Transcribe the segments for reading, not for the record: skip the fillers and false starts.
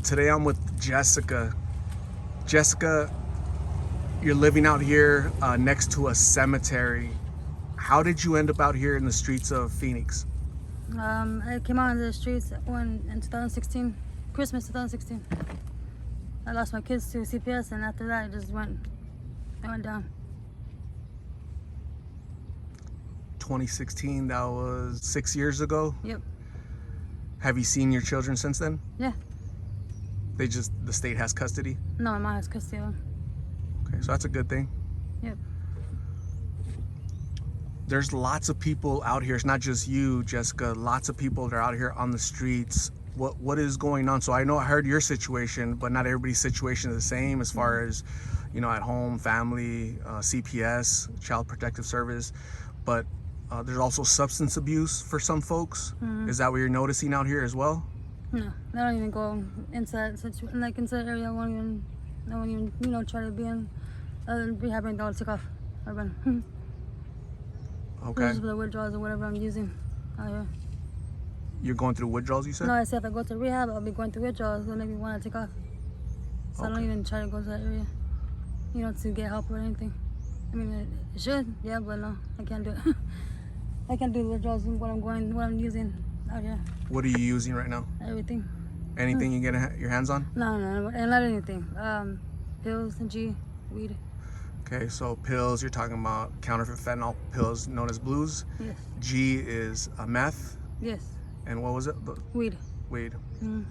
today I'm with Jessica. Jessica, you're living out here next to a cemetery. How did you end up out here in the streets of Phoenix? I came out on the streets in 2016, Christmas 2016. I lost my kids to CPS, and after that, I went down. 2016, that was 6 years ago. Yep. Have you seen your children since then? Yeah. The state has custody? No, my mom has custody of them. Okay, so that's a good thing. Yep. There's lots of people out here. It's not just you, Jessica. Lots of people that are out here on the streets. What is going on? So I heard your situation, but not everybody's situation is the same as far as, at home, family, CPS, Child Protective Service. But there's also substance abuse for some folks. Mm-hmm. Is that what you're noticing out here as well? No, I don't even go into that situation. Like into that area, I won't even, try to be in rehab and I'll take off. I run. Okay. Just for the withdrawals or whatever I'm using out here. You're going through withdrawals, you said? No, I said if I go to rehab, I'll be going through withdrawals. It'll make me want to take off. So Okay. I don't even try to go to that area, to get help or anything. I mean, it should, yeah, but no, I can't do it. I can't do the withdrawals what I'm using out here. What are you using right now? Everything. Anything you get your hands on? No, and not anything. Pills and weed. Okay, so pills, you're talking about counterfeit fentanyl pills known as blues. Yes. G is meth. Yes. And what was it? Weed. Weed. Mm.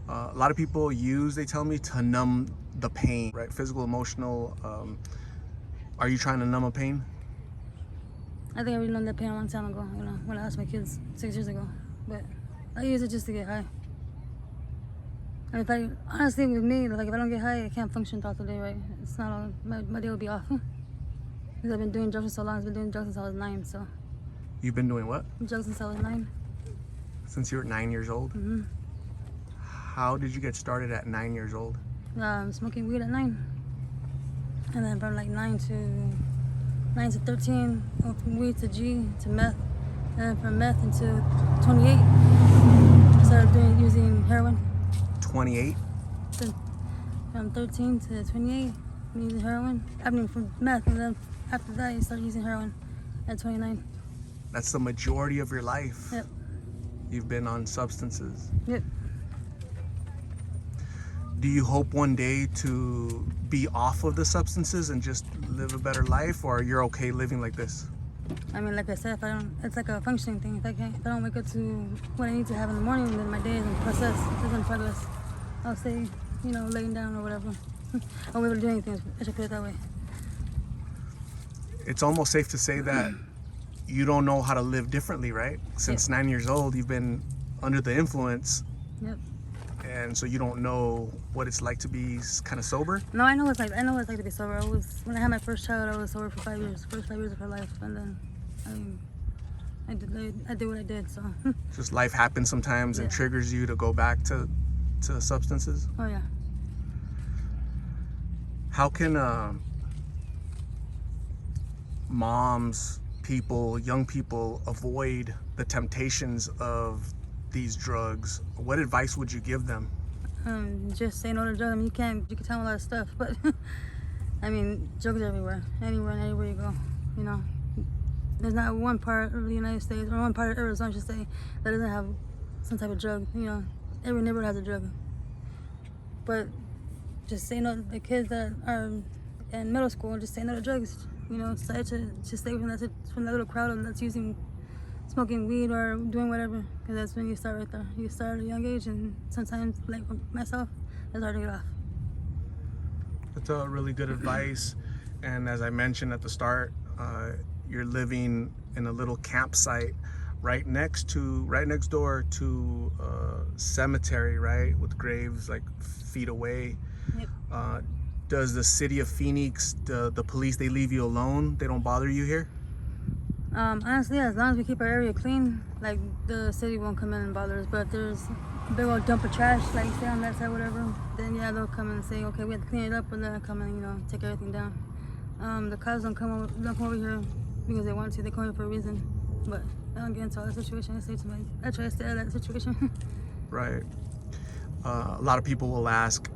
A lot of people they tell me, to numb the pain, right? Physical, emotional. Are you trying to numb a pain? I think I really numbed that pain a long time ago, when I lost my kids 6 years ago. But I use it just to get high. And honestly, with me, like if I don't get high, I can't function throughout the day, right? It's not all, my day will be off. Because I've been doing drugs for so long. I've been doing drugs since I was 9, so. You've been doing what? Drugs since I was 9. Since you were 9 years old? Mm-hmm. How did you get started at 9 years old? Smoking weed at 9. And then from like 9 to 13, from weed to G to meth. And then from meth until 28, I started using heroin. 28? From 13 to 28, I'm using heroin. I mean, from meth, and then after that, I started using heroin at 29. That's the majority of your life. Yep. You've been on substances. Yep. Do you hope one day to be off of the substances and just live a better life, or you're okay living like this? I mean, like I said, it's like a functioning thing. If I don't wake up to what I need to have in the morning, then my day is in process. It's in progress. I'll say, laying down or whatever. I won't be able to do anything. I should put it that way. It's almost safe to say that you don't know how to live differently, right? Since 9 years old, you've been under the influence. Yep. And so you don't know what it's like to be kind of sober? No, I know what it's like to be sober. When I had my first child, I was sober for 5 years, first 5 years of her life, and then I did what I did. So. Just life happens sometimes and triggers you to go back to substances. Oh yeah. How can moms, young people avoid the temptations of these drugs? What advice would you give them? Just say no to drugs. I mean, you can tell them a lot of stuff, but I mean, drugs are everywhere, anywhere and everywhere you go. There's not one part of the United States or one part of Arizona, I should say, that doesn't have some type of drug. Every neighborhood has a drug. But just say no to the kids that are in middle school. Just say no to drugs. Try to just stay from that little crowd that's smoking weed or doing whatever, because that's when you start right there. You start at a young age, and sometimes, like myself, it's hard to get off. That's a really good advice. And as I mentioned at the start, you're living in a little campsite right next door to a cemetery, right, with graves like feet away. Yep. Does the city of Phoenix, the police, they leave you alone? They don't bother you here? Honestly, as long as we keep our area clean, like the city won't come in and bother us. But if there's a big old dump of trash, like say on that side, whatever, then yeah, they'll come and say, okay, we have to clean it up, and then they'll come and take everything down. The cops don't come over here because they want to. They come here for a reason. But I don't get into all that situation. I try to stay out of that situation. Right. a lot of people will ask,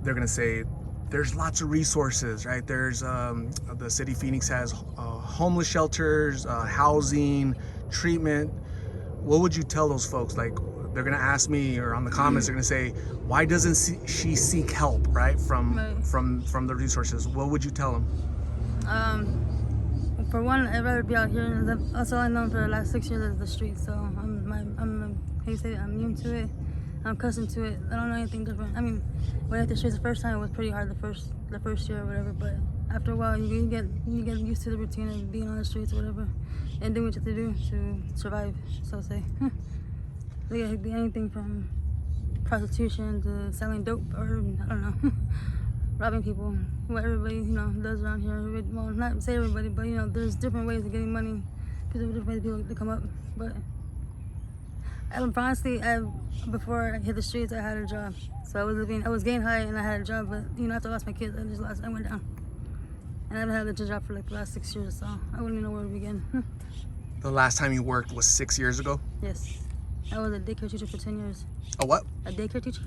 they're gonna say, there's lots of resources, right? There's the city of Phoenix has homeless shelters, housing, treatment. What would you tell those folks? Like, they're gonna ask me, or on the comments, they're gonna say, why doesn't she seek help, right? From the resources. What would you tell them? For one, I'd rather be out here, and that's all I've known for the last 6 years is the streets. So I'm how you say it? I'm immune to it. I'm accustomed to it. I don't know anything different. I mean, when I hit the streets the first time, it was pretty hard the first year or whatever. But after a while, you get used to the routine of being on the streets or whatever, and doing what you have to do to survive. So say, it could be anything from prostitution to selling dope, or I don't know, robbing people. What everybody does around here. Well, not say everybody, but there's different ways of getting money. There's different ways people to come up, but. Honestly, before I hit the streets, I had a job. So I was getting high and I had a job, but after I lost my kids, I went down. And I haven't had a job for like the last 6 years, so I wouldn't even know where to begin. The last time you worked was 6 years ago? Yes. I was a daycare teacher for 10 years. A what? A daycare teacher.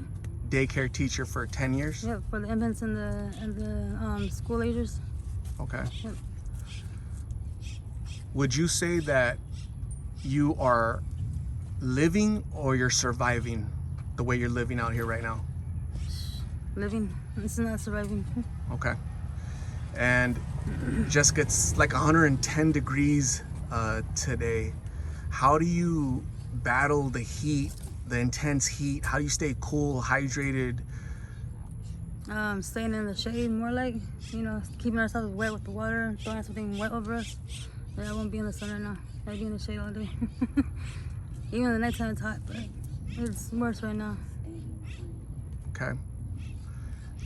Daycare teacher for 10 years? Yeah, for the infants and the school agers. Okay. Yep. Would you say that you are living or you're surviving the way you're living out here right now? Living. This is not surviving. Okay. And Jessica, it's like 110 degrees today. How do you battle the heat, the intense heat? How do you stay cool, hydrated? Staying in the shade, more like, keeping ourselves wet with the water, throwing something wet over us. Yeah, I won't be in the sun right now. I'd be in the shade all day. Even in the nighttime it's hot, but it's worse right now. Okay.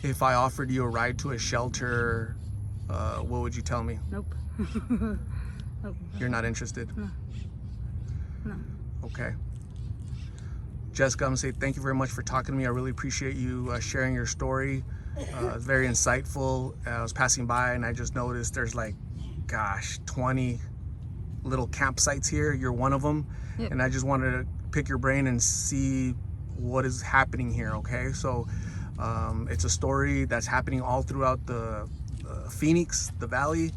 If I offered you a ride to a shelter, what would you tell me? Nope. Nope. You're not interested? No. Okay. Jessica, I'm gonna say thank you very much for talking to me. I really appreciate you sharing your story. It's very insightful. I was passing by and I just noticed there's 20 little campsites here. You're one of them. Yep. And I just wanted to pick your brain and see what is happening here, okay? So it's a story that's happening all throughout the Phoenix, the Valley,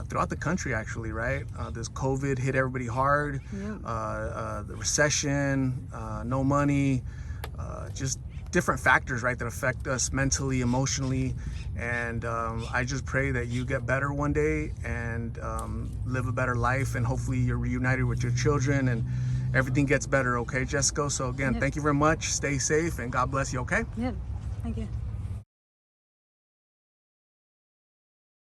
throughout the country actually, right? This COVID hit everybody hard. Yep. The recession, no money, just different factors, right, that affect us mentally, emotionally. And I just pray that you get better one day and live a better life, and hopefully you're reunited with your children and everything gets better, okay, Jessica? So again, Yep. Thank you very much. Stay safe and God bless you, okay? Yep. Thank you.